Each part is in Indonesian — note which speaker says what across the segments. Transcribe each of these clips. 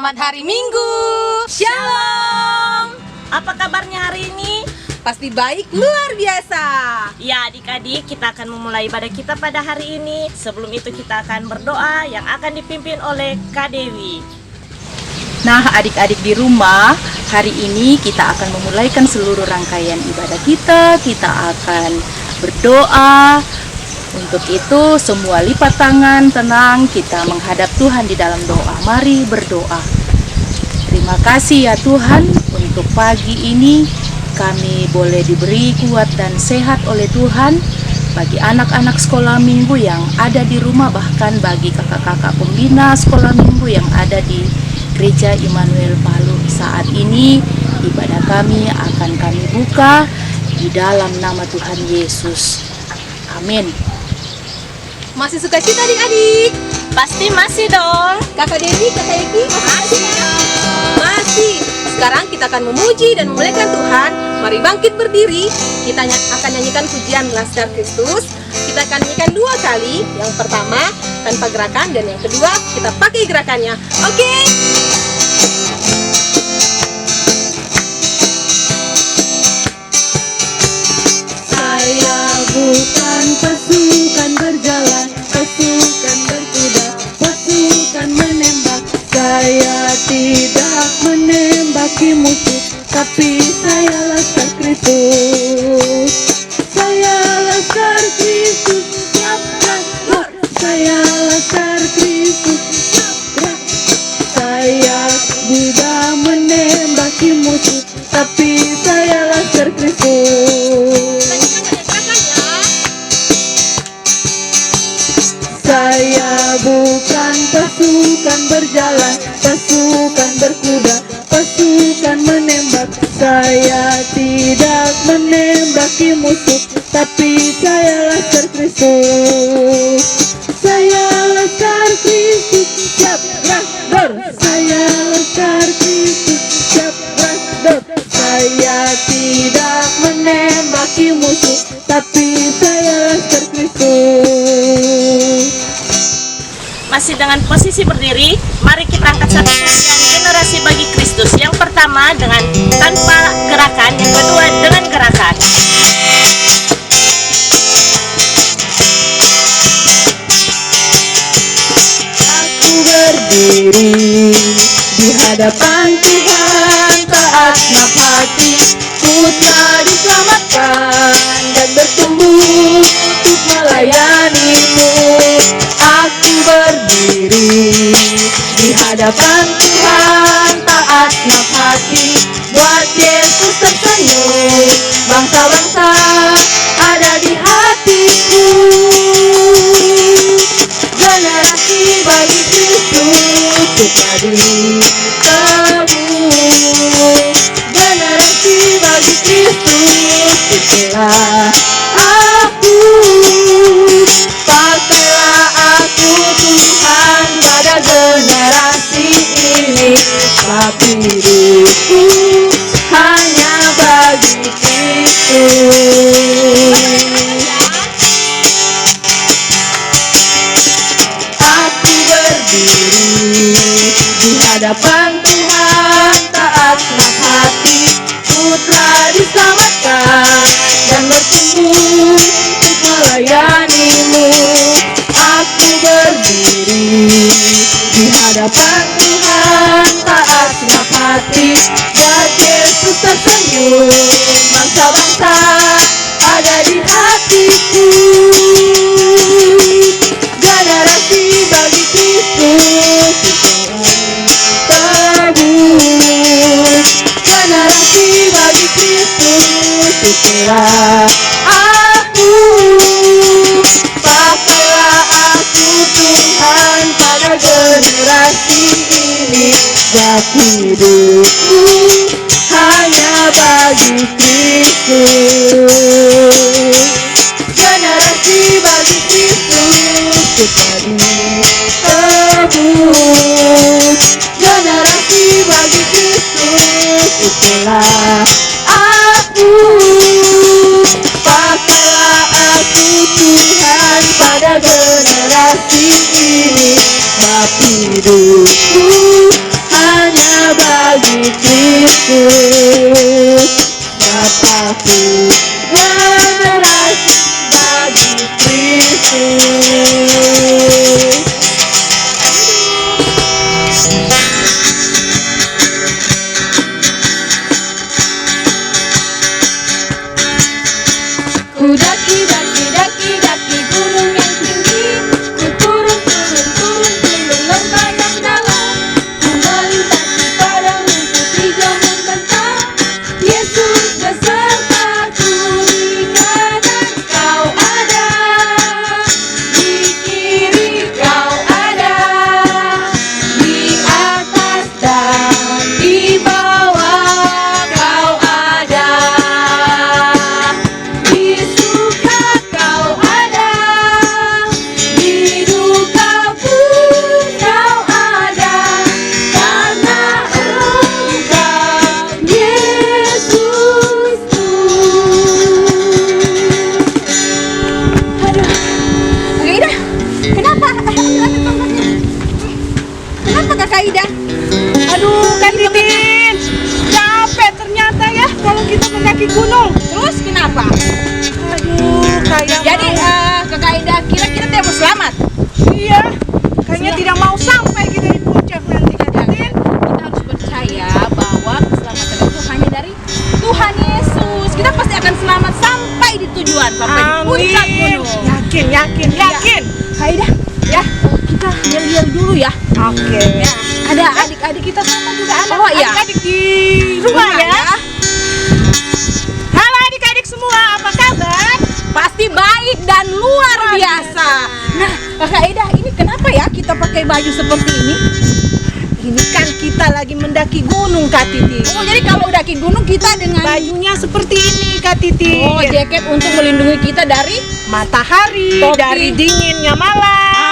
Speaker 1: Selamat hari Minggu. Shalom.
Speaker 2: Apa kabarnya hari ini?
Speaker 1: Pasti baik, luar biasa.
Speaker 2: Ya adik-adik, kita akan memulai ibadah kita pada hari ini. Sebelum itu kita akan berdoa yang akan dipimpin oleh Kak Dewi.
Speaker 3: Nah, adik-adik di rumah, hari ini kita akan memulaikan seluruh rangkaian ibadah kita. Kita akan berdoa. Untuk itu, semua lipat tangan, tenang, kita menghadap Tuhan di dalam doa. Mari berdoa. Terima kasih ya Tuhan, untuk pagi ini kami boleh diberi kuat dan sehat oleh Tuhan. Bagi anak-anak sekolah minggu yang ada di rumah, bahkan bagi kakak-kakak pembina sekolah minggu yang ada di Gereja Immanuel Palu. Saat ini ibadah kami akan kami buka di dalam nama Tuhan Yesus. Amin.
Speaker 1: Masih suka cita adik-adik?
Speaker 2: Pasti masih dong.
Speaker 1: Kakak Dewi, Kakak Eki, masih. Sekarang kita akan memuji dan memuliakan Tuhan. Mari bangkit berdiri. Kita akan nyanyikan pujian Laskar Kristus. Kita akan nyanyikan 2 kali. Yang pertama tanpa gerakan dan yang kedua kita pakai gerakannya. Oke?
Speaker 3: Saya bukan pasukan berjalan, pasukan berkuda, pasukan menembak. Saya tidak menembaki musuh, tapi saya Laskar Kristus. Saya Laskar Kristus, siap gerak. Saya Laskar Kristus, siap gerak. Saya tidak menembaki musuh, tapi saya Laskar Kristus. Saya bukan pasukan berjalan, pasukan berkuda, pasukan menembak. Saya tidak menembaki musuh, tapi saya Laskar Kristus. Saya Laskar Kristus, siap gerak. Saya Laskar Kristus, siap gerak. Saya tidak menembaki musuh, tapi saya Laskar Kristus.
Speaker 2: Masih dengan posisi berdiri, mari kita angkat satu pujian generasi bagi Kristus. Yang pertama dengan tanpa gerakan, yang kedua dengan gerakan.
Speaker 3: Aku berdiri di hadapan Tuhan, taat nafasi, ku telah diselamatkan dan bertumbuh untuk melayani-Mu. Aku berdiri di hadapan Tuhan, taat nafasi, buat Yesus tersenyum. Bangsa-bangsa ada di hatiku, generasi bagi Kristus kita ditebus. Generasi bagi Kristus itulah aku. Pakailah aku Tuhan pada generasi ini, tapi hidupku hanya bagi Kristus. Aku berdiri di hadapan Tuhan, taat hati, ku telah diselamatkan dan bertumbuh untuk melayani-Mu. Aku berdiri di hadapan Tuhan, taat hati, buat Yesus tersenyum. Bangsa-bangsa ada di hatiku, generasi bagi Kristus tebus. Generasi bagi Kristus itulah aku. Pakailah aku Tuhan pada generasi ini, buat hidupku hanya bagi Kristus. Generasi bagi Kristus kita ditebus. Generasi bagi Kristus itulah aku. Pakailah aku Tuhan pada generasi ini, bab hidupku hanya
Speaker 1: Kakak Ida?
Speaker 4: Aduh, Kak Titin, capek ternyata ya kalau kita mendaki gunung.
Speaker 1: Terus kenapa?
Speaker 4: Aduh, kayak
Speaker 1: Jadi Kakak Ida kira-kira dia mau selamat?
Speaker 4: iya, kayaknya tidak mau sampai kita di puncak nanti, Kak Titin.
Speaker 1: Kita harus percaya bahwa keselamatan itu hanya dari Tuhan Yesus. Kita pasti akan selamat sampai di tujuan, sampai di puncak gunung.
Speaker 4: Yakin.
Speaker 1: Kak Ida, ya kita yel-yel dulu ya.
Speaker 4: Oke.
Speaker 1: Ya, ada adik-adik kita sama juga anak.
Speaker 4: Oh iya. Adik-adik di rumah ya.
Speaker 1: ya.
Speaker 4: Halo adik-adik semua, apa kabar?
Speaker 1: Pasti baik dan luar biasa. Nah, Kakak Ida, ini kenapa ya kita pakai baju seperti ini?
Speaker 4: Ini kan kita lagi mendaki gunung, Kak Titin.
Speaker 1: Oh, jadi kalau daki gunung kita dengan
Speaker 4: Bajunya seperti ini, Kak Titin.
Speaker 1: oh, jaket untuk melindungi kita dari
Speaker 4: Matahari,
Speaker 1: Topi.
Speaker 4: dari dinginnya malam.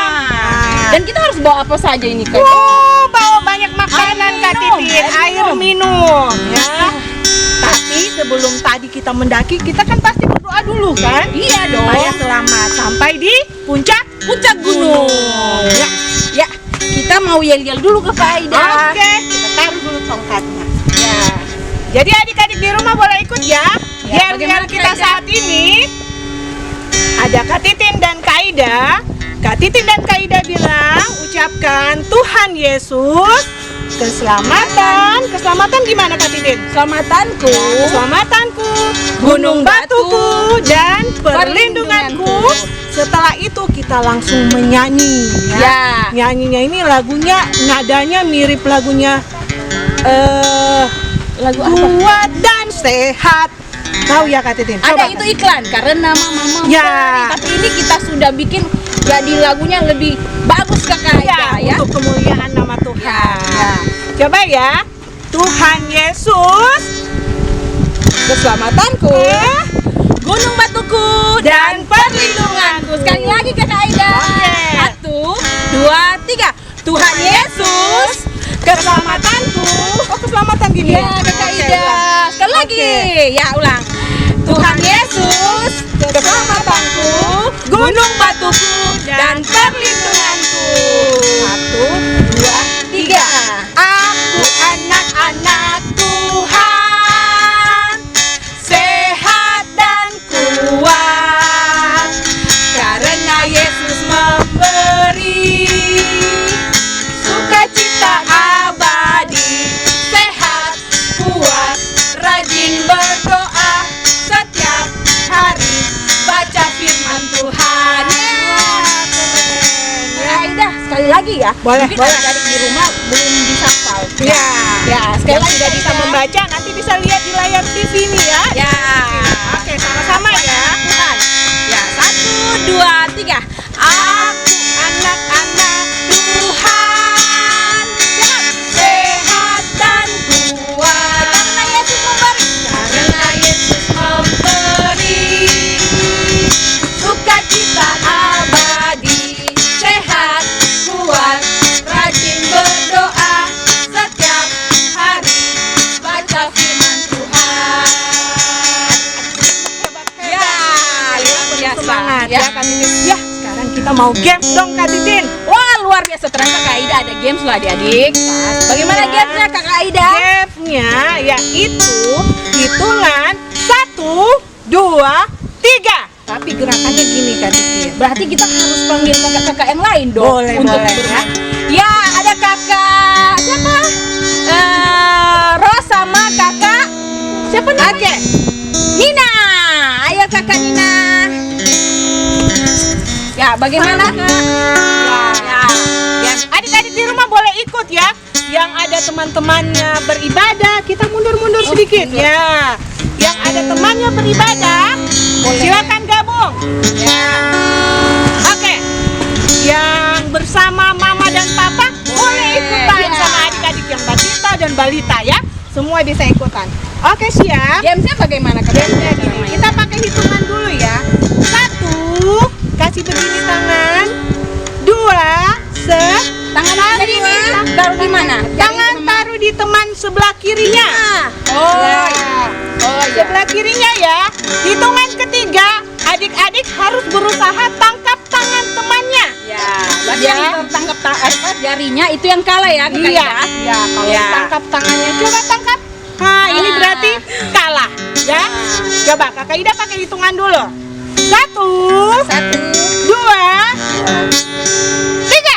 Speaker 1: dan kita harus bawa apa saja ini, Kak?
Speaker 4: Wow, bawa banyak makanan, Kak
Speaker 1: minum,
Speaker 4: Titin. Air minum, ya. Tapi sebelum tadi kita mendaki, kita kan pasti berdoa dulu kan?
Speaker 1: Iya dong.
Speaker 4: Supaya selamat sampai di puncak
Speaker 1: gunung.
Speaker 4: Ya.
Speaker 1: Ya, kita mau yel-yel dulu ke Kak Ida.
Speaker 4: Oke, kita taruh dulu tongkatnya.
Speaker 1: Ya.
Speaker 4: Jadi adik-adik di rumah boleh ikut ya.
Speaker 1: Ya,
Speaker 4: Biar
Speaker 1: bagaimana
Speaker 4: kita
Speaker 1: Kak Ida?
Speaker 4: saat ini ada Kak Titin dan Kak Ida. Kak Titin dan Kak Ida bilang, ucapkan Tuhan Yesus keselamatan. Keselamatan gimana Kak Titin?
Speaker 1: Selamatanku.
Speaker 4: Keselamatanku, gunung batuku, dan perlindunganku. Setelah itu kita langsung menyanyi
Speaker 1: Ya.
Speaker 4: Nyanyinya ini lagunya, nadanya mirip lagunya
Speaker 1: Lagu apa?
Speaker 4: Kuat dan sehat. Tahu ya Kak Titin?
Speaker 1: Ada
Speaker 4: Coba,
Speaker 1: itu
Speaker 4: Kak.
Speaker 1: iklan karena mama
Speaker 4: Ya.
Speaker 1: Tapi ini kita sudah bikin jadi lagunya lebih bagus Kakak Ida ya.
Speaker 4: Untuk kemuliaan nama Tuhan.
Speaker 1: Ya.
Speaker 4: Coba ya. Tuhan Yesus
Speaker 1: Keselamatanku, gunung batuku,
Speaker 4: dan
Speaker 1: perlindunganku. Sekali lagi Kakak Aida.
Speaker 4: Oke.
Speaker 1: 1, 2, 3. Tuhan Yesus, keselamatanku.
Speaker 4: Oh, keselamatan gini
Speaker 1: Ya Kakak
Speaker 4: Oke,
Speaker 1: Ida.
Speaker 4: ulang.
Speaker 1: Sekali lagi. Ya ulang. Tuhan Yesus, keselamatanku, gunung batuku, dan perlindunganku. 1, 2, 3.
Speaker 4: Aku anak-anak Tuhan, sehat dan kuat, karena Yesus memberi sukacita abadi. Sehat, kuat, rajin berdoa setiap hari, baca firman Tuhan.
Speaker 1: Kak Aida, sekali lagi ya.
Speaker 4: Boleh,
Speaker 1: Mungkin
Speaker 4: boleh.
Speaker 1: adik-adik di rumah belum bisa hafal.
Speaker 4: Ya,
Speaker 1: Ya, sekali
Speaker 4: yang
Speaker 1: lagi
Speaker 4: tidak
Speaker 1: Kak
Speaker 4: bisa
Speaker 1: Aida.
Speaker 4: membaca nanti bisa lihat di layar TV ini ya.
Speaker 1: Ya.
Speaker 4: Oke, sama-sama ya.
Speaker 1: Tuhan. Ya, 1, 2, 3. Aku anak-anak Tuhan, sehat dan kuat. Karena Yesus memberi. Karena Yesus memberi sukacita abadi. Sehat, kuat, rajin berdoa setiap hari, baca firman Tuhan. Ya, luar biasa.
Speaker 4: Semangat
Speaker 1: Ya.
Speaker 4: ya Kak Titin. Ya, sekarang kita mau games dong Kak Titin.
Speaker 1: Wah, luar biasa. Ternyata Kak Aida ada games loh adik-adik. Bagaimana
Speaker 4: Ya.
Speaker 1: gamesnya Kak Aida?
Speaker 4: Gamesnya yaitu hitungan 1, 2, 3. Tapi gerakannya gini Kak Titin.
Speaker 1: Berarti kita harus panggil kakak-kakak yang lain dong.
Speaker 4: Boleh,
Speaker 1: untuk
Speaker 4: boleh,
Speaker 1: bermain. Ya, ada kakak siapa? Ros sama kakak siapa namanya?
Speaker 4: Oke.
Speaker 1: Nina. Ayo kakak Nina. Ya, bagaimana kak?
Speaker 4: Ya. Adik-adik di rumah boleh ikut ya. Yang ada teman-temannya beribadah, kita mundur-mundur sedikit ya. Yang ada temannya beribadah, silakan gabung. Ya. Oke. Yang bersama mama dan papa boleh ikutan
Speaker 1: Ya.
Speaker 4: sama adik-adik yang batita dan balita ya. Semua bisa ikutan. Oke, siap.
Speaker 1: Gamesnya bagaimana kak?
Speaker 4: Gamesnya gini, kita pakai hitungan dulu ya. 1, kasih begini tangan. 2,
Speaker 1: Tangan dari ini taruh di mana?
Speaker 4: tangan taruh di teman sebelah kirinya.
Speaker 1: Oh,
Speaker 4: Ya.
Speaker 1: oh ya.
Speaker 4: Sebelah kirinya ya. Hitungan ketiga, adik-adik harus berusaha tangkap tangan temannya.
Speaker 1: Ya.
Speaker 3: Berarti yang tertangkap jarinya itu yang kalah ya, Kak
Speaker 4: Iya,
Speaker 3: Ida?
Speaker 4: ya, kalau
Speaker 3: Ya.
Speaker 4: tangkap tangannya, coba tangkap. Nah, ini berarti kalah, ya. Coba Kakak Ida pakai hitungan dulu. 1, 2, 3.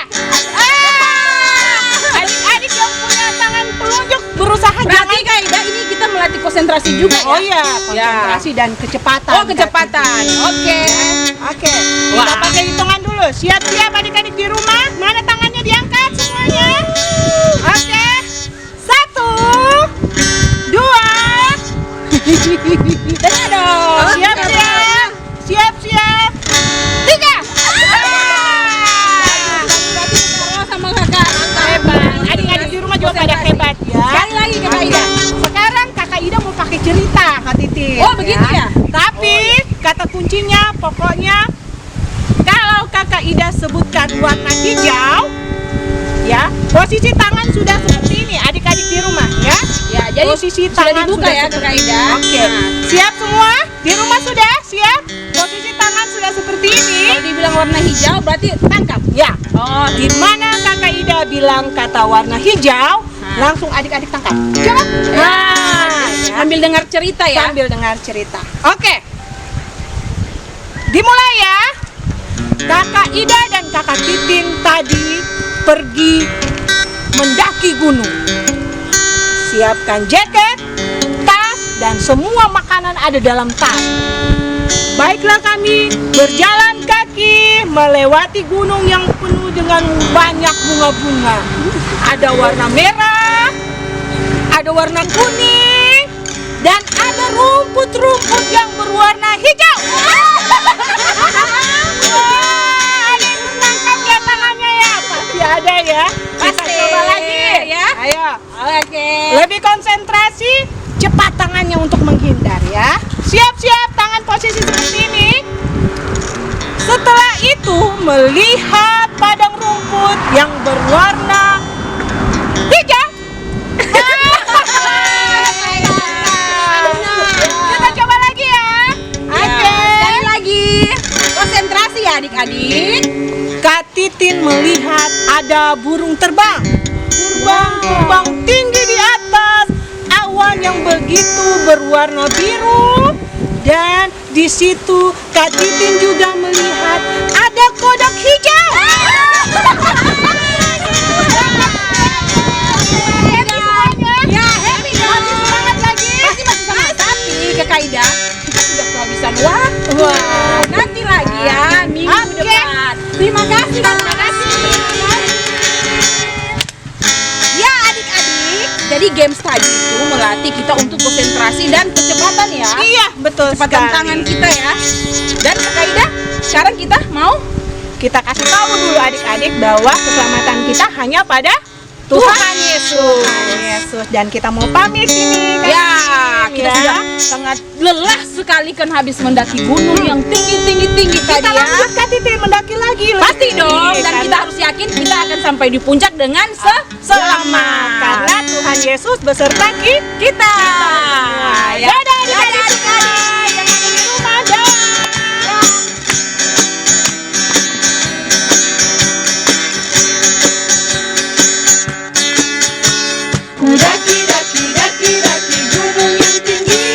Speaker 4: Adik-adik yang punya tangan telunjuk berusaha
Speaker 3: Berarti
Speaker 4: jangan.
Speaker 3: Kak Ida ini kita melatih konsentrasi juga ya?
Speaker 4: Oh iya, konsentrasi dan kecepatan.
Speaker 3: Oh, kecepatan. Oke.
Speaker 4: Oke, kita
Speaker 3: Wah.
Speaker 4: pakai hitungan dulu. Siap-siap adik-adik di rumah. Mana tangannya diangkat semuanya? Oke. 1, 2.
Speaker 3: Tengah dong.
Speaker 4: Siap-siap. Siap-siap. 3.
Speaker 3: Berarti terus sama kakak.
Speaker 4: Hebat. Adik-adik di rumah juga pada hebat ya.
Speaker 3: Sekali lagi Kak
Speaker 4: Oke.
Speaker 3: Ida.
Speaker 4: Sekarang Kakak Ida mau pakai cerita, Kak Titin.
Speaker 3: Oh, begitu ya?
Speaker 4: Tapi kata kuncinya pokoknya kalau Kakak Ida sebutkan warna hijau, ya, posisi tangan sudah seperti ini adik-adik di rumah ya.
Speaker 3: Ya, jadi
Speaker 4: Posisi
Speaker 3: sudah
Speaker 4: tangan
Speaker 3: dibuka
Speaker 4: sudah
Speaker 3: ya
Speaker 4: seperti-
Speaker 3: Kak Ida.
Speaker 4: Oke.
Speaker 3: Nah,
Speaker 4: Siap semua? Di rumah sudah siap? Posisi tangan sudah seperti ini.
Speaker 3: kalau dibilang warna hijau berarti tangkap.
Speaker 4: Ya.
Speaker 3: Oh,
Speaker 4: Di mana Kakak Ida bilang kata warna hijau, langsung adik-adik tangkap. Coba. Nah, ya.
Speaker 3: sambil dengar cerita ya.
Speaker 4: Sambil dengar cerita. Oke. Dimulai ya. Kakak Ida dan Kakak Titin tadi pergi mendaki gunung. Siapkan jaket, tas, dan semua makanan ada dalam tas. Baiklah kami berjalan kaki melewati gunung yang penuh dengan banyak bunga-bunga. Ada warna merah, ada warna kuning, dan ada rumput-rumput yang berwarna hijau. Wah, ada yang menangkap ya tangannya ya? Pasti ada ya. Kita
Speaker 3: Pasti.
Speaker 4: coba lagi
Speaker 3: Ya.
Speaker 4: Ayo.
Speaker 3: Oke.
Speaker 4: Lebih konsentrasi, cepat tangannya untuk menghindar ya. Siap-siap, tangan posisi seperti ini. Setelah itu melihat padang rumput yang berwarna hijau. Kita coba lagi ya. Oke.
Speaker 3: Sekali lagi. Konsentrasi ya adik-adik.
Speaker 4: Kak Titin melihat ada burung terbang. Terbang tinggi di atas awan yang begitu berwarna biru. Dan di situ Kak Titin juga melihat ada kodok hijau. Happy semuanya?
Speaker 3: Ya, happy dong.
Speaker 4: Masih semangat lagi?
Speaker 3: Pasti masih sama. Tapi Kak Ida, kita sudah kehabisan waktu.
Speaker 4: Wah.
Speaker 3: Nanti lagi ya, minggu
Speaker 4: Oke.
Speaker 3: depan. Terima kasih.
Speaker 4: Terima kasih.
Speaker 3: Ya adik-adik, jadi games tadi itu melatih kita untuk konsentrasi dan kecepatan ya.
Speaker 4: Iya, betul
Speaker 3: Kecepatan
Speaker 4: sekali.
Speaker 3: tangan kita ya. Dan Kak Ida, sekarang kita mau
Speaker 4: Kita kasih tahu dulu adik-adik bahwa keselamatan kita hanya pada Tuhan Yesus. Dan kita mau pamit ini. Kak
Speaker 3: ya,
Speaker 4: Titin,
Speaker 3: kita
Speaker 4: ya.
Speaker 3: sudah sangat lelah sekali kan habis mendaki gunung yang tinggi
Speaker 4: Kita
Speaker 3: tadi ya.
Speaker 4: lanjut Kak Titin mendaki lagi. lebih
Speaker 3: Pasti
Speaker 4: tinggi,
Speaker 3: dong, dan
Speaker 4: karena-
Speaker 3: kita harus yakin kita akan sampai di puncak dengan
Speaker 4: selamat karena Tuhan Yesus beserta
Speaker 3: kita. Ya.
Speaker 4: Dadah adik-adik semua yang ada di rumah. Dah.
Speaker 5: Daki gunung yang tinggi,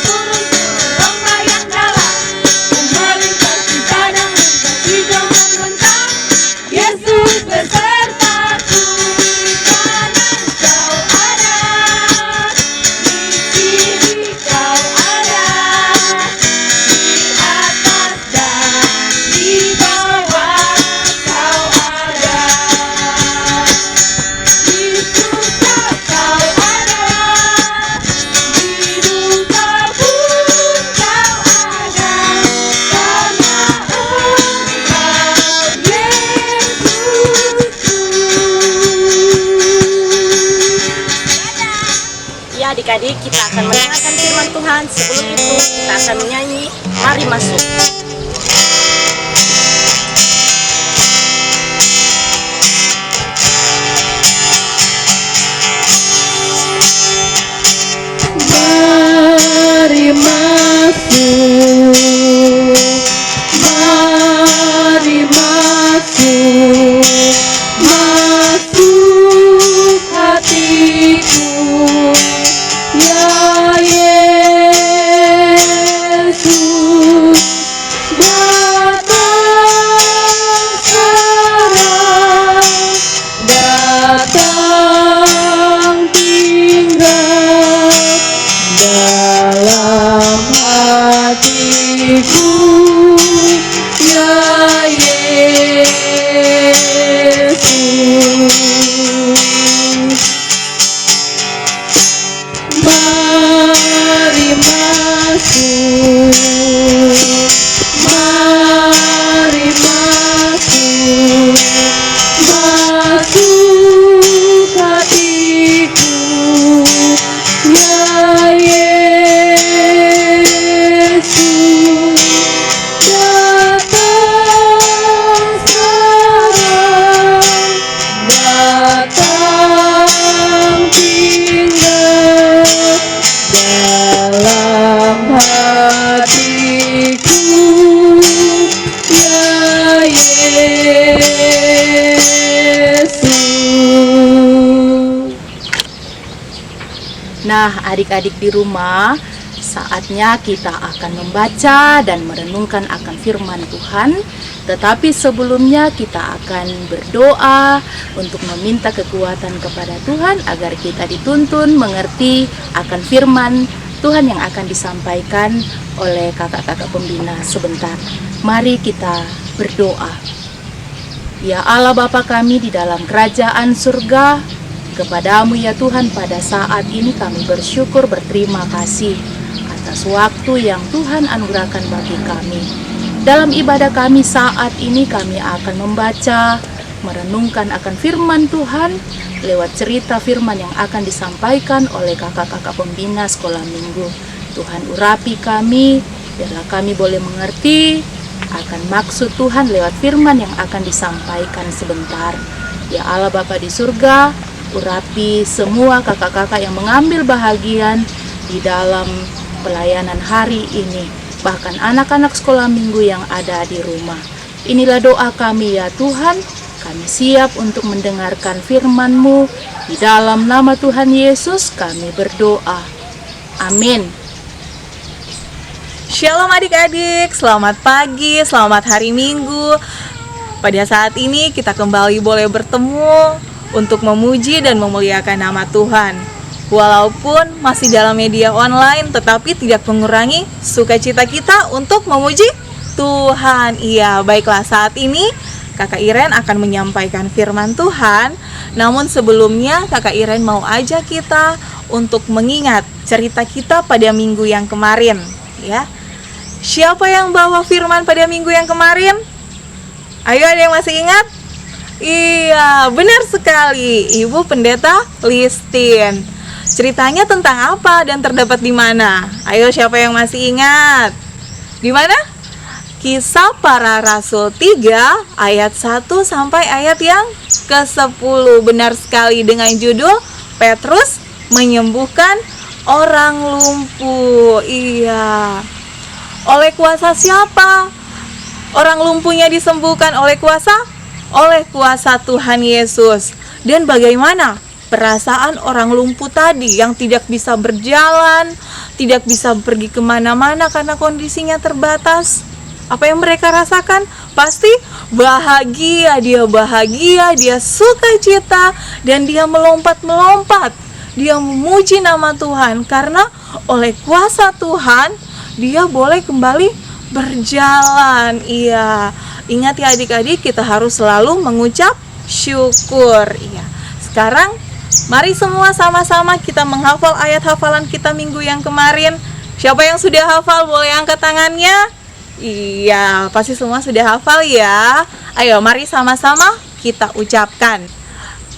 Speaker 5: turun ombak yang dalam, melintasi padang rumput hijau membentang. Yesus besertaku, di kanan kau ada, di kiri kau ada, di atas dan di bawah kau ada. Di surga kau ada, di duka pun kau ada, karena Engkau Yesusku.
Speaker 2: Ya adik-adik, kita akan mendengarkan firman Tuhan. Sebelum itu kita akan menyanyi Mari Masuk.
Speaker 5: Mari masuk, mari masuk.
Speaker 3: Nah, adik-adik di rumah, saatnya kita akan membaca dan merenungkan akan firman Tuhan. Tetapi sebelumnya kita akan berdoa untuk meminta kekuatan kepada Tuhan agar kita dituntun mengerti akan firman Tuhan yang akan disampaikan oleh kakak-kakak pembina sebentar. Mari kita berdoa. Ya Allah Bapa kami di dalam kerajaan surga, kepadamu ya Tuhan, pada saat ini kami bersyukur berterima kasih atas waktu yang Tuhan anugerahkan bagi kami. Dalam ibadah kami saat ini kami akan membaca, merenungkan akan firman Tuhan lewat cerita firman yang akan disampaikan oleh kakak-kakak pembina sekolah minggu. Tuhan urapi kami, biarlah kami boleh mengerti akan maksud Tuhan lewat firman yang akan disampaikan sebentar. Ya Allah Bapa di surga, urapi semua kakak-kakak yang mengambil bahagian di dalam pelayanan hari ini, bahkan anak-anak sekolah minggu yang ada di rumah. Inilah doa kami ya Tuhan, kami siap untuk mendengarkan firman-Mu. Di dalam nama Tuhan Yesus kami berdoa. Amin.
Speaker 4: Shalom adik-adik, selamat pagi, selamat hari Minggu. Pada saat ini kita kembali boleh bertemu untuk memuji dan memuliakan nama Tuhan. Walaupun masih dalam media online, tetapi tidak mengurangi sukacita kita untuk memuji Tuhan. Iya, baiklah, saat ini Kakak Iren akan menyampaikan firman Tuhan. Namun sebelumnya Kakak Iren mau ajak kita untuk mengingat cerita kita pada minggu yang kemarin, ya. Siapa yang bawa firman pada minggu yang kemarin? Ayo, ada yang masih ingat? Iya, benar sekali, Ibu Pendeta Listin. Ceritanya tentang apa dan terdapat di mana? Ayo, siapa yang masih ingat? Di mana? Kisah Para Rasul 3 ayat 1 sampai ayat yang ke-10. Benar sekali, dengan judul Petrus menyembuhkan orang lumpuh. Iya. Oleh kuasa siapa orang lumpuhnya disembuhkan? Oleh kuasa Tuhan Yesus. Dan bagaimana perasaan orang lumpuh tadi yang tidak bisa berjalan, tidak bisa pergi kemana-mana karena kondisinya terbatas? Apa yang mereka rasakan? Pasti bahagia, dia sukacita, dan dia melompat-melompat. Dia memuji nama Tuhan karena oleh kuasa Tuhan dia boleh kembali berjalan. Iya, ingat ya adik-adik, kita harus selalu mengucap syukur. Iya. Sekarang mari semua sama-sama kita menghafal ayat hafalan kita minggu yang kemarin. Siapa yang sudah hafal boleh angkat tangannya. Iya, pasti semua sudah hafal ya. Ayo, mari sama-sama kita ucapkan.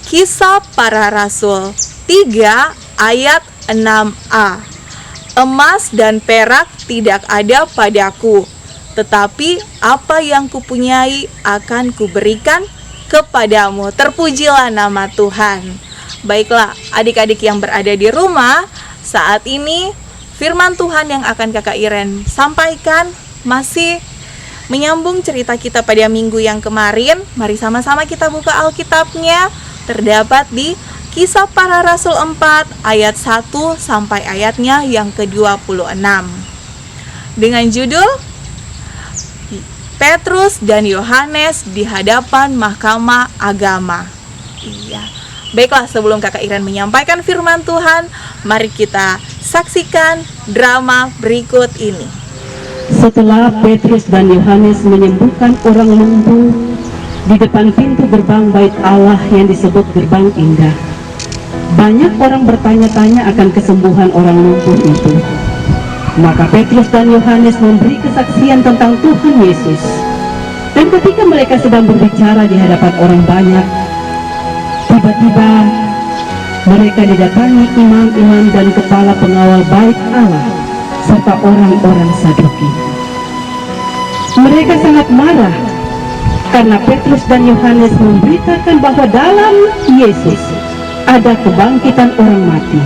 Speaker 4: Kisah Para Rasul 3 ayat 6a. Emas dan perak tidak ada padaku, tetapi apa yang kupunyai akan kuberikan kepadamu. Terpujilah nama Tuhan. Baiklah, adik-adik yang berada di rumah, saat ini firman Tuhan yang akan Kakak Iren sampaikan masih menyambung cerita kita pada minggu yang kemarin. Mari sama-sama kita buka Alkitabnya. Terdapat di Kisah Para Rasul 4 ayat 1 sampai ayatnya yang ke-26. Dengan judul Petrus dan Yohanes di hadapan Mahkamah Agama. Iya. Baiklah, sebelum Kakak Iren menyampaikan firman Tuhan, mari kita saksikan drama berikut ini.
Speaker 6: Setelah Petrus dan Yohanes menyembuhkan orang lumpuh di depan pintu gerbang Bait Allah yang disebut Gerbang Indah, banyak orang bertanya-tanya akan kesembuhan orang lumpuh itu. Maka Petrus dan Yohanes memberi kesaksian tentang Tuhan Yesus. Dan ketika mereka sedang berbicara di hadapan orang banyak, tiba-tiba mereka didatangi imam-imam dan kepala pengawal Bait Allah serta orang-orang Saduki. Mereka sangat marah karena Petrus dan Yohanes memberitakan bahwa dalam Yesus ada kebangkitan orang mati.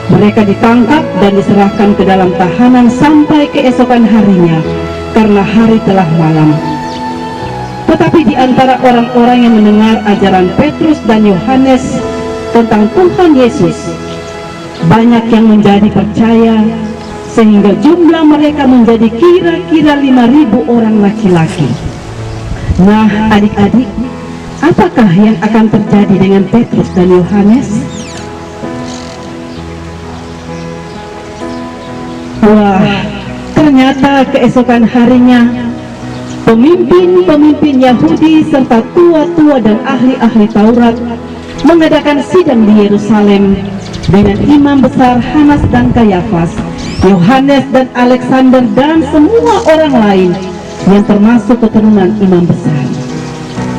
Speaker 6: Mereka ditangkap dan diserahkan ke dalam tahanan sampai keesokan harinya karena hari telah malam. Tetapi di antara orang-orang yang mendengar ajaran Petrus dan Yohanes tentang Tuhan Yesus, banyak yang menjadi percaya, sehingga jumlah mereka menjadi kira-kira 5.000 orang laki-laki. Nah, adik-adik, apakah yang akan terjadi dengan Petrus dan Yohanes? Wah, ternyata keesokan harinya pemimpin-pemimpin Yahudi serta tua-tua dan ahli-ahli Taurat mengadakan sidang di Yerusalem dengan imam besar Hanas dan Kayafas, Yohanes dan Alexander dan semua orang lain yang termasuk keturunan imam besar.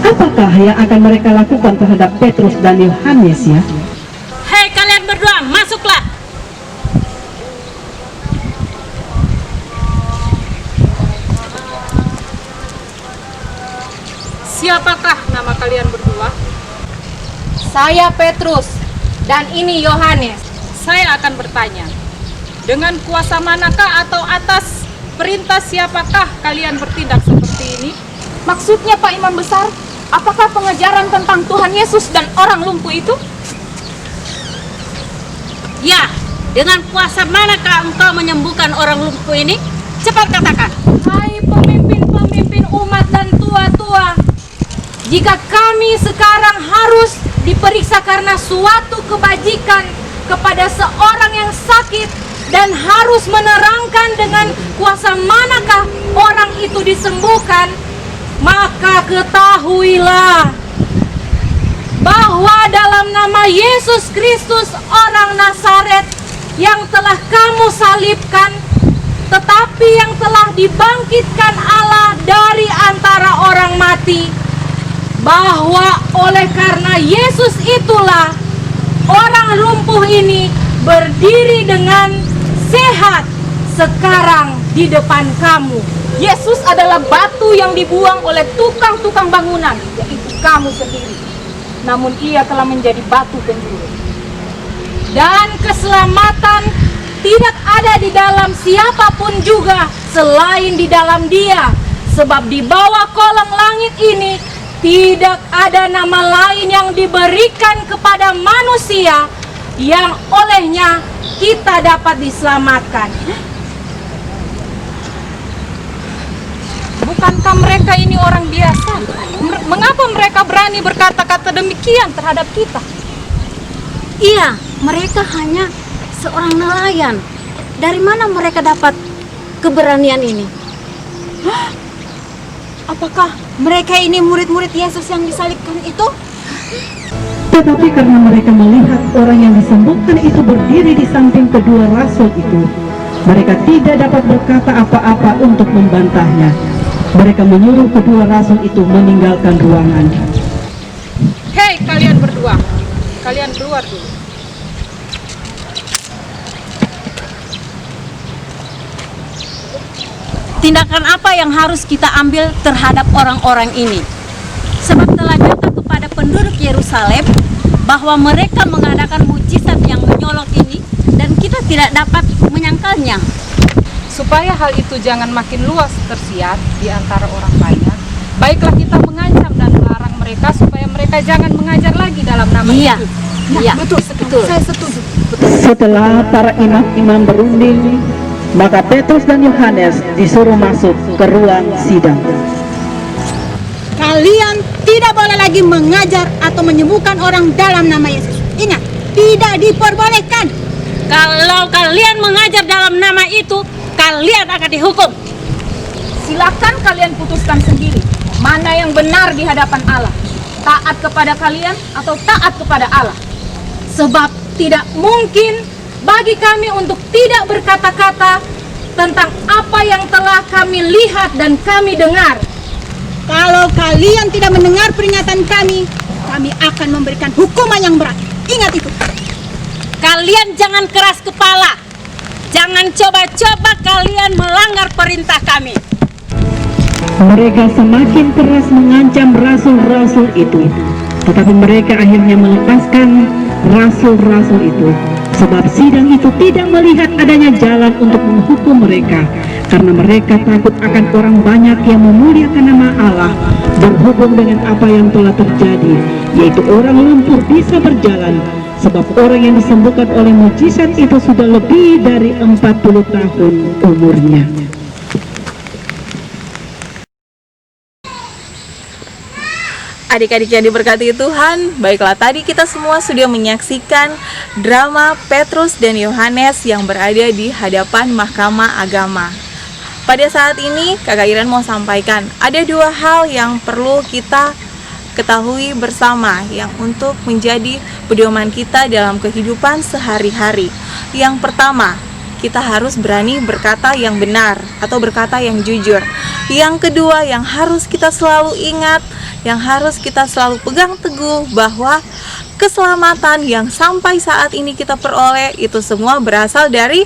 Speaker 6: Apakah yang akan mereka lakukan terhadap Petrus dan Yohanes ya?
Speaker 2: Hei kalian berdua, masuklah.
Speaker 1: Siapakah nama kalian berdua? Saya Petrus, dan ini Yohanes.
Speaker 4: Saya akan bertanya, dengan kuasa manakah atau atas perintah siapakah kalian bertindak seperti ini?
Speaker 5: Maksudnya Pak Imam Besar, apakah pengajaran tentang Tuhan Yesus dan orang lumpuh itu?
Speaker 2: Ya, dengan kuasa manakah engkau menyembuhkan orang lumpuh ini? Cepat katakan.
Speaker 5: Hai pemimpin-pemimpin umat dan tua-tua, jika kami sekarang harus diperiksa karena suatu kebajikan kepada seorang yang sakit dan harus menerangkan dengan kuasa manakah orang itu disembuhkan, maka ketahuilah bahwa dalam nama Yesus Kristus orang Nazaret yang telah kamu salibkan, tetapi yang telah dibangkitkan Allah dari antara orang mati, bahwa oleh karena Yesus itulah orang lumpuh ini berdiri dengan sehat sekarang di depan kamu. Yesus adalah batu yang dibuang oleh tukang-tukang bangunan, yaitu kamu sendiri. Namun ia telah menjadi batu penjuru.
Speaker 1: Dan keselamatan tidak ada di dalam siapapun juga selain di dalam Dia, sebab di bawah kolong langit ini tidak ada nama lain yang diberikan kepada manusia yang olehnya kita dapat diselamatkan.
Speaker 5: Bukankah mereka ini orang biasa? Mengapa mereka berani berkata-kata demikian terhadap kita?
Speaker 7: Iya, mereka hanya seorang nelayan. Dari mana mereka dapat keberanian ini? Apakah mereka ini murid-murid Yesus yang disalibkan itu?
Speaker 6: Tetapi karena mereka melihat orang yang disembuhkan itu berdiri di samping kedua rasul itu, mereka tidak dapat berkata apa-apa untuk membantahnya. Mereka menyuruh kedua rasul itu meninggalkan ruangan.
Speaker 4: Hei kalian berdua, kalian keluar dulu.
Speaker 7: Tindakan apa yang harus kita ambil terhadap orang-orang ini? Sebab telah nyata kepada penduduk Yerusalem bahwa mereka mengadakan mujizat yang menyolok ini dan kita tidak dapat menyangkalnya.
Speaker 4: Supaya hal itu jangan makin luas tersiar di antara orang banyak, baiklah kita mengancam dan melarang mereka supaya mereka jangan mengajar lagi dalam nama
Speaker 7: Iya,
Speaker 4: itu.
Speaker 7: iya, betul.
Speaker 5: Saya setuju.
Speaker 6: Setelah para imam-imam berunding, maka Petrus dan Yohanes disuruh masuk ke ruang sidang.
Speaker 8: Kalian tidak boleh lagi mengajar atau menyembuhkan orang dalam nama Yesus. Ingat, tidak diperbolehkan.
Speaker 2: Kalau kalian mengajar dalam nama itu, kalian akan dihukum.
Speaker 5: Silakan kalian putuskan sendiri mana yang benar di hadapan Allah. Taat kepada kalian atau taat kepada Allah.
Speaker 1: Sebab tidak mungkin bagi kami untuk tidak berkata-kata tentang apa yang telah kami lihat dan kami dengar.
Speaker 8: Kalau kalian tidak mendengar peringatan kami akan memberikan hukuman yang berat. Ingat itu.
Speaker 2: Kalian jangan keras kepala. Jangan coba-coba kalian melanggar perintah kami.
Speaker 6: Mereka semakin keras mengancam rasul-rasul itu, tetapi mereka akhirnya melepaskan rasul-rasul itu. Sebab sidang itu tidak melihat adanya jalan untuk menghukum mereka, karena mereka takut akan orang banyak yang memuliakan nama Allah berhubung dengan apa yang telah terjadi, yaitu orang lumpuh bisa berjalan sebab orang yang disembuhkan oleh mujizat itu sudah lebih dari 40 tahun umurnya.
Speaker 3: Adik-adik yang diberkati Tuhan, baiklah tadi kita semua sudah menyaksikan drama Petrus dan Yohanes yang berada di hadapan Mahkamah Agama. Pada saat ini Kakak Iren mau sampaikan, ada dua hal yang perlu kita ketahui bersama yang untuk menjadi pedoman kita dalam kehidupan sehari-hari. Yang pertama, kita harus berani berkata yang benar atau berkata yang jujur. Yang kedua, yang harus kita selalu ingat, yang harus kita selalu pegang teguh, bahwa keselamatan yang sampai saat ini kita peroleh itu semua berasal dari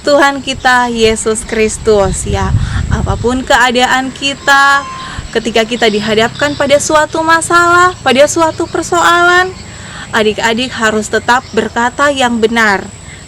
Speaker 3: Tuhan kita Yesus Kristus ya. Apapun keadaan kita, ketika kita dihadapkan pada suatu masalah, pada suatu persoalan, adik-adik harus tetap berkata yang benar.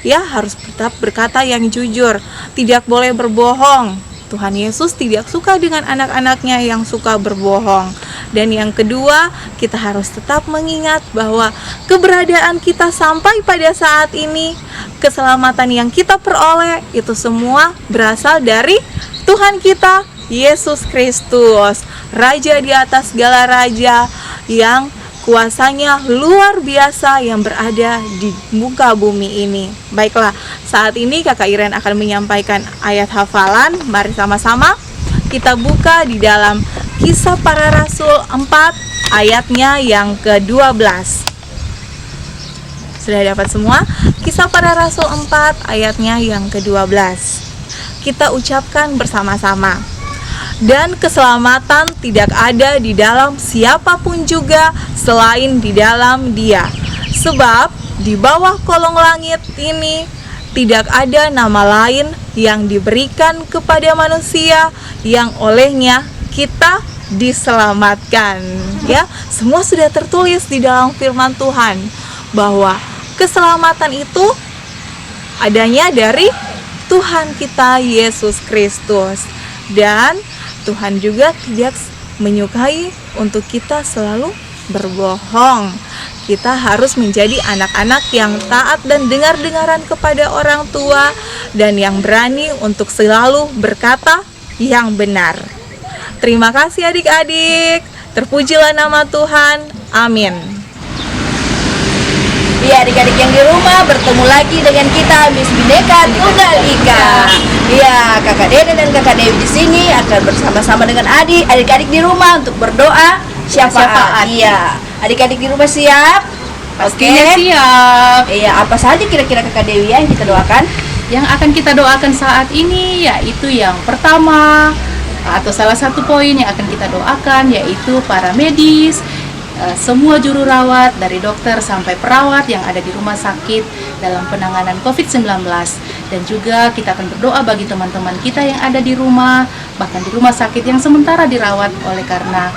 Speaker 3: Ya, harus tetap berkata yang jujur, tidak boleh berbohong. Tuhan Yesus tidak suka dengan anak-anaknya yang suka berbohong. Dan yang kedua, kita harus tetap mengingat bahwa keberadaan kita sampai pada saat ini, keselamatan yang kita peroleh itu semua berasal dari Tuhan kita Yesus Kristus, Raja di atas segala raja, yang kuasanya luar biasa yang berada di muka bumi ini. Baiklah, saat ini Kakak Iren akan menyampaikan ayat hafalan. Mari sama-sama kita buka di dalam Kisah Para Rasul 4 ayatnya yang ke-12. Sudah dapat semua? Kisah Para Rasul 4 ayatnya yang ke-12. Kita ucapkan bersama-sama. Dan keselamatan tidak ada di dalam siapapun juga selain di dalam Dia. Sebab di bawah kolong langit ini tidak ada nama lain yang diberikan kepada manusia yang olehnya kita diselamatkan. Ya, semua sudah tertulis di dalam firman Tuhan bahwa keselamatan itu adanya dari Tuhan kita Yesus Kristus. Dan Tuhan juga tidak menyukai untuk kita selalu berbohong. Kita harus menjadi anak-anak yang taat dan dengar-dengaran kepada orang tua, dan yang berani untuk selalu berkata yang benar. Terima kasih adik-adik. Terpujilah nama Tuhan. Amin.
Speaker 7: Ya, adik-adik yang di rumah, bertemu lagi dengan kita Miss Bineka Tunggal Ika. Ya, Kakak Dede dan Kakak Dewi di sini akan bersama-sama dengan adik-adik di rumah untuk berdoa syafaat. Iya, adik-adik di rumah siap?
Speaker 3: Pastinya siap.
Speaker 7: Iya, apa saja kira-kira Kakak Dewi yang kita doakan?
Speaker 3: Yang akan kita doakan saat ini yaitu yang pertama, atau salah satu poin yang akan kita doakan yaitu para medis, semua juru rawat dari dokter sampai perawat yang ada di rumah sakit dalam penanganan COVID-19. Dan juga kita akan berdoa bagi teman-teman kita yang ada di rumah, bahkan di rumah sakit yang sementara dirawat oleh karena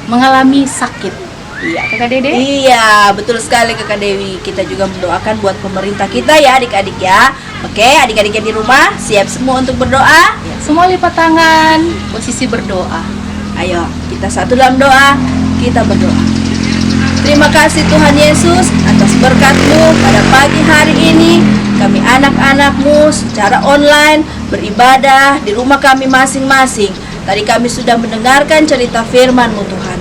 Speaker 3: mengalami sakit. Iya, Kakak Dede?
Speaker 7: Iya, betul sekali Kakak Dewi. Kita juga mendoakan buat pemerintah kita ya adik-adik ya. Oke, adik-adik yang di rumah siap semua untuk berdoa?
Speaker 3: Ya, semua lipat tangan, posisi berdoa.
Speaker 7: Ayo, kita satu dalam doa, kita berdoa. Terima kasih Tuhan Yesus atas berkat-Mu pada pagi hari ini. Kami anak-anak-Mu secara online beribadah di rumah kami masing-masing. Tadi kami sudah mendengarkan cerita firman-Mu Tuhan.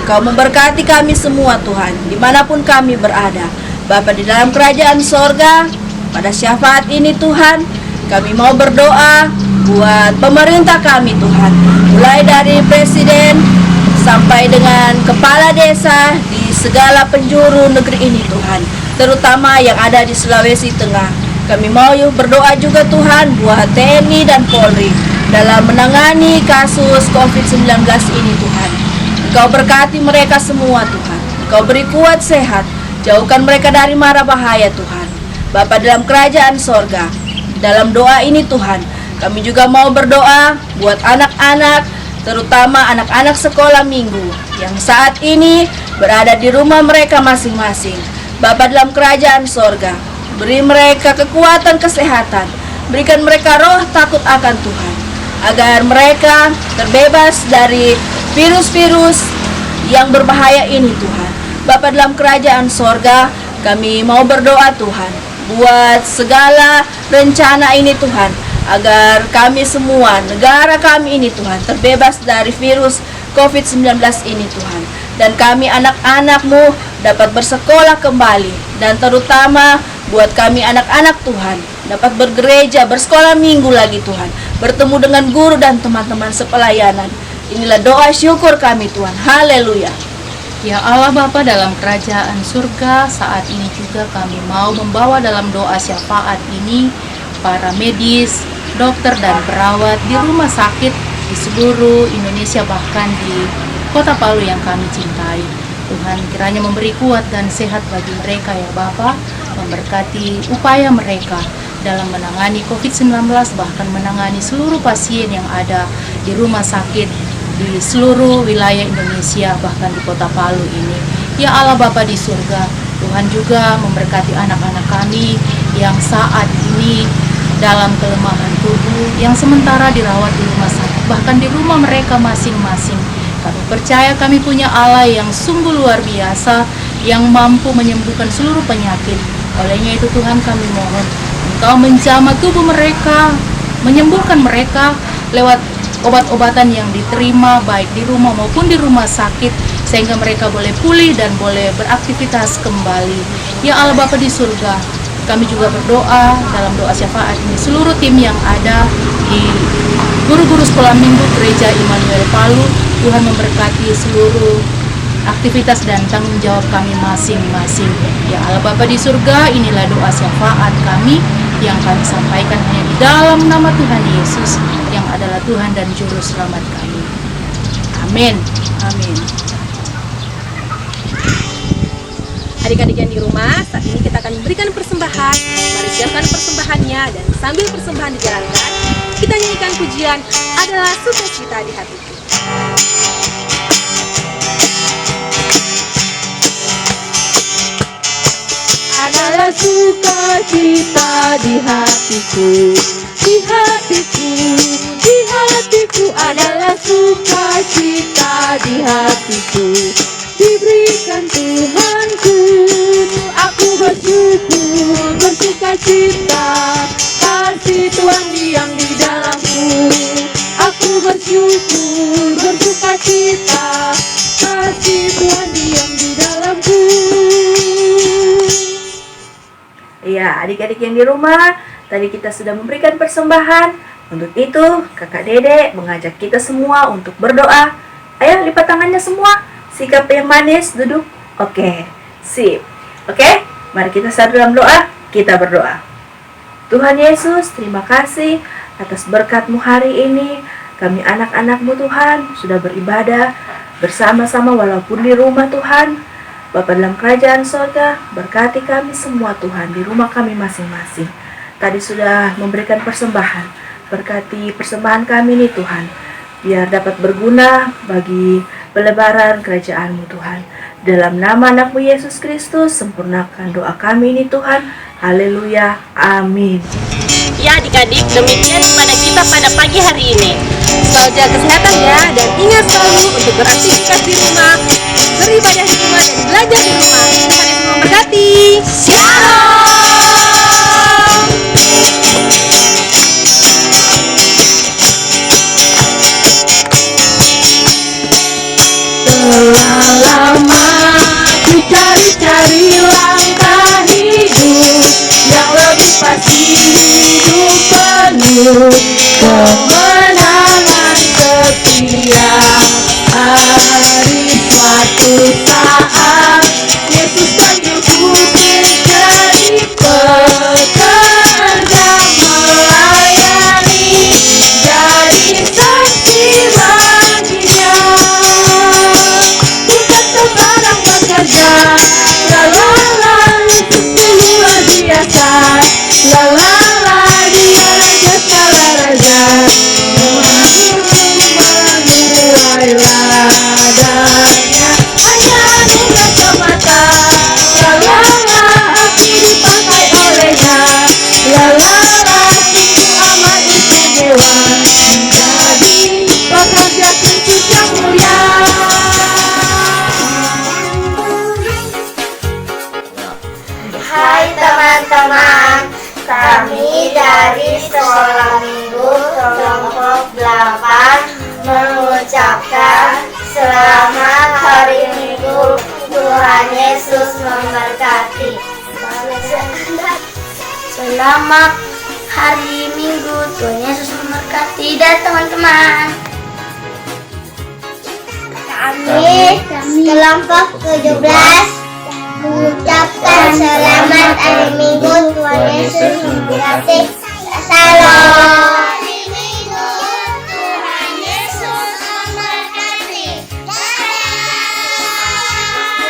Speaker 7: Engkau memberkati kami semua Tuhan, dimanapun kami berada. Bapa di dalam kerajaan sorga, pada syafaat ini Tuhan, kami mau berdoa buat pemerintah kami Tuhan. Mulai dari presiden sampai dengan kepala desa di segala penjuru negeri ini Tuhan, terutama yang ada di Sulawesi Tengah. Kami mau berdoa juga Tuhan buat TNI dan Polri dalam menangani kasus COVID-19 ini Tuhan. Engkau berkati mereka semua Tuhan. Engkau beri kuat sehat, jauhkan mereka dari mara bahaya Tuhan. Bapa dalam kerajaan sorga, dalam doa ini Tuhan, kami juga mau berdoa buat anak-anak, terutama anak-anak sekolah minggu yang saat ini berada di rumah mereka masing-masing. Bapa dalam kerajaan sorga, beri mereka kekuatan kesehatan, berikan mereka roh takut akan Tuhan, agar mereka terbebas dari virus-virus yang berbahaya ini Tuhan. Bapa dalam kerajaan sorga,
Speaker 3: kami mau berdoa Tuhan, buat segala rencana ini Tuhan, agar kami semua, negara kami ini Tuhan, terbebas dari virus COVID-19 ini Tuhan. Dan kami anak-anak-Mu dapat bersekolah kembali. Dan terutama buat kami anak-anak Tuhan, dapat bergereja, bersekolah minggu lagi Tuhan, bertemu dengan guru dan teman-teman sepelayanan. Inilah doa syukur kami Tuhan. Haleluya.
Speaker 5: Ya Allah Bapa dalam kerajaan surga, saat ini juga kami mau membawa dalam doa syafaat ini para medis, dokter dan perawat di rumah sakit di seluruh Indonesia, bahkan di Kota Palu yang kami cintai. Tuhan kiranya memberi kuat dan sehat bagi mereka ya Bapa, memberkati upaya mereka dalam menangani COVID-19, bahkan menangani seluruh pasien yang ada di rumah sakit di seluruh wilayah Indonesia, bahkan di Kota Palu ini. Ya Allah Bapa di surga, Tuhan juga memberkati anak-anak kami yang saat ini dalam kelemahan tubuh, yang sementara dirawat di rumah sakit, bahkan di rumah mereka masing-masing. Kami percaya kami punya Allah yang sungguh luar biasa, yang mampu menyembuhkan seluruh penyakit. Olehnya itu Tuhan, kami mohon Engkau menjamah tubuh mereka, menyembuhkan mereka lewat obat-obatan yang diterima baik di rumah maupun di rumah sakit, sehingga mereka boleh pulih dan boleh beraktivitas kembali. Ya Allah Bapa di surga, kami juga berdoa dalam doa syafaat ini seluruh tim yang ada di guru-guru sekolah minggu Gereja Immanuel Palu. Tuhan memberkati seluruh aktivitas dan tanggung jawab kami masing-masing. Ya Allah Bapa di surga, inilah doa syafaat kami yang kami sampaikan hanya di dalam nama Tuhan Yesus yang adalah Tuhan dan Juru Selamat kami. Amin. Amin.
Speaker 1: Adik-adik yang di rumah, saat ini kita akan memberikan persembahan. Mari siapkan persembahannya, dan sambil persembahan dijalankan, kita nyanyikan pujian Adalah Sukacita di Hatiku.
Speaker 5: Adalah sukacita di hatiku, di hatiku, di hatiku. Adalah sukacita di hatiku, diberikan Tuhanku. Aku bersyukur, bersukacita, kasih Tuhan diam di dalamku. Aku bersyukur, bersukacita, kasih Tuhan diam di dalamku.
Speaker 3: Ya, adik-adik yang di rumah, tadi kita sudah memberikan persembahan. Untuk itu, Kakak Dede mengajak kita semua untuk berdoa. Ayo, lipat tangannya semua. Sikap yang manis, duduk. Oke, sip. Oke, mari kita saat dalam doa, kita berdoa. Tuhan Yesus, terima kasih atas berkat-Mu hari ini. Kami anak-anak-Mu Tuhan, sudah beribadah bersama-sama walaupun di rumah Tuhan. Bapa dalam kerajaan surga, berkati kami semua Tuhan di rumah kami masing-masing. Tadi sudah memberikan persembahan, berkati persembahan kami ini Tuhan, biar dapat berguna bagi pelebaran kerajaan-Mu Tuhan. Dalam nama anak-Mu Yesus Kristus, sempurnakan doa kami ini Tuhan. Haleluya, amin.
Speaker 2: Ya adik-adik, demikian pada kita pada pagi hari ini.
Speaker 1: Selalu jaga kesehatan ya, dan ingat selalu untuk beraktivitas di rumah, beribadah di rumah, dan belajar di rumah. Tuhan Yesus memberkati. Shalom.
Speaker 5: Telah lama ku cari-cari langkah hidup yang lebih pasti, hidup penuh kemenangan setia. Hari suatu saat Yesus panggilku menjadi pekerja melayani, jadi saksi baginya. Bukan sembarang bekerja, lalala, Yesus luar biasa, lalala, dia raja segala raja.
Speaker 9: teman-teman, kami dari Sekolah Minggu kelompok 8 mengucapkan selamat hari Minggu, Tuhan Yesus memberkati. Selamat hari Minggu, Tuhan Yesus memberkati dan teman-teman. Kami kelompok 17 mengucapkan selamat hari Minggu, Tuhan Yesus memberkati. Salam. Hari Minggu, Tuhan Yesus memberkati.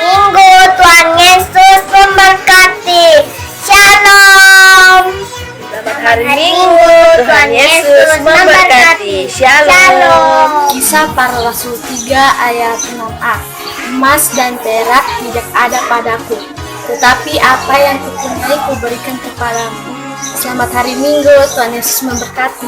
Speaker 9: Minggu, Tuhan Yesus memberkati. Shalom.
Speaker 2: Selamat hari Minggu, Tuhan Yesus memberkati. Shalom.
Speaker 9: Kisah Para Rasul 3 ayat 6a. Emas dan perak tidak ada padaku, tetapi apa yang kupunyai kuberikan kepadamu. Selamat hari Minggu, Tuhan Yesus memberkati.